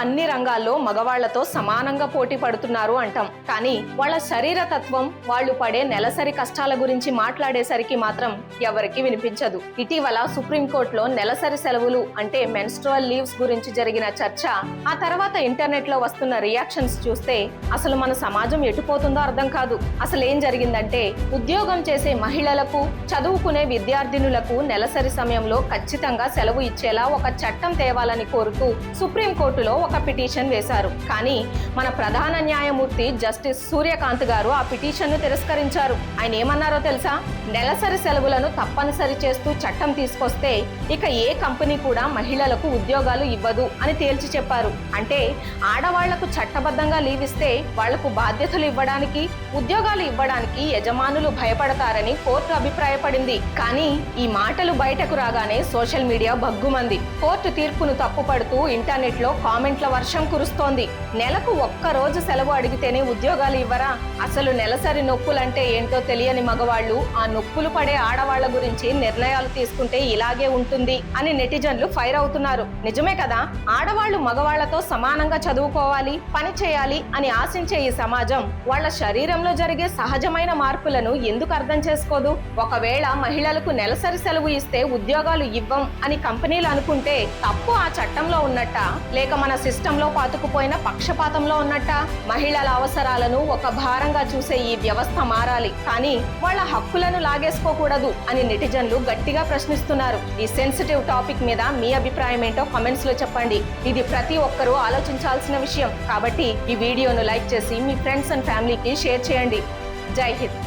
అన్ని రంగాల్లో మగవాళ్లతో సమానంగా పోటీ పడుతున్నారు అంటాం. కానీ వాళ్ళ శరీర తత్వం, వాళ్ళు పడే నెలసరి కష్టాల గురించి మాట్లాడేసరికి మాత్రం ఎవరికి వినిపించదు. ఇటీవల సుప్రీంకోర్టులో నెలసరి సెలవులు అంటే మెన్స్ట్రువల్ లీవ్స్ గురించి జరిగిన చర్చ, ఆ తర్వాత ఇంటర్నెట్ లో వస్తున్న రియాక్షన్స్ చూస్తే అసలు మన సమాజం ఎటుపోతుందో అర్థం కాదు. అసలు ఏం జరిగిందంటే, ఉద్యోగం చేసే మహిళలకు, చదువుకునే విద్యార్థినులకు నెలసరి సమయంలో ఖచ్చితంగా సెలవు ఇచ్చేలా ఒక చట్టం తేవాలని కోరుతూ సుప్రీంకోర్టులో ఒక పిటిషన్ వేశారు. కానీ మన ప్రధాన న్యాయమూర్తి జస్టిస్ సూర్యకాంత్ గారు ఆ పిటిషన్ ను తిరస్కరించారు. ఆయన ఏమన్నారో తెలుసా? నెలసరి సెలవులను తప్పనిసరి చేస్తూ చట్టం తీసుకొస్తే ఇక ఏ కంపెనీ కూడా మహిళలకు ఉద్యోగాలు ఇవ్వదు అని తేల్చి చెప్పారు. అంటే ఆడవాళ్లకు చట్టబద్ధంగా లీవ్ ఇస్తే వాళ్లకు బాధ్యతలు ఇవ్వడానికి, ఉద్యోగాలు ఇవ్వడానికి యజమానులు భయపడతారని కోర్టు అభిప్రాయపడింది. కానీ ఈ మాటలు బయటకు రాగానే సోషల్ మీడియా భగ్గుమంది. కోర్టు తీర్పును తప్పుపడుతూ ఇంటర్నెట్ లో కామెంట్ల వర్షం కురుస్తోంది. నెలకు ఒక్క రోజు సెలవు అడిగితేనే ఉద్యోగాలు ఇవ్వరా? అసలు నెలసరి నొప్పులంటే ఏంటో తెలియని మగవాళ్లు ఆ నొప్పులు పడే ఆడవాళ్ల గురించి నిర్ణయాలు తీసుకుంటే ఇలాగే ఉంటుంది అని నెటిజన్లు ఫైర్ అవుతున్నారు. నిజమే కదా? ఆడవాళ్లు మగవాళ్లతో సమానంగా చదువుకోవాలి, పని చేయాలి అని ఆశించే ఈ సమాజం వాళ్ళ శరీరంలో జరిగే సహజమైన మార్పులను ఎందుకు అర్థం చేసుకోదు? ఒకవేళ మహిళలకు నెలసరి సెలవు ఇస్తే ఉద్యోగాలు ఇవ్వం అని కంపెనీలు అనుకుంటే తప్పు ఆ చట్టంలో ఉన్నట్ట, లేక మన సిస్టంలో పాతుకుపోయిన పక్షపాతంలో ఉన్నట్ట? మహిళల అవసరాలను ఒక భారంగా చూసే ఈ వ్యవస్థ మారాలి, కానీ వాళ్ళ హక్కులను లాగేసుకోకూడదు అని నెటిజన్లు గట్టిగా ప్రశ్నిస్తున్నారు. ఈ సెన్సిటివ్ టాపిక్ మీద మీ అభిప్రాయం ఏంటో కామెంట్స్ లో చెప్పండి. ఇది ప్రతి ఒక్కరూ ఆలోచించాల్సిన విషయం. కాబట్టి ఈ వీడియోను లైక్ చేసి మీ ఫ్రెండ్స్ అండ్ ఫ్యామిలీకి షేర్ చేయండి. జై హింద్.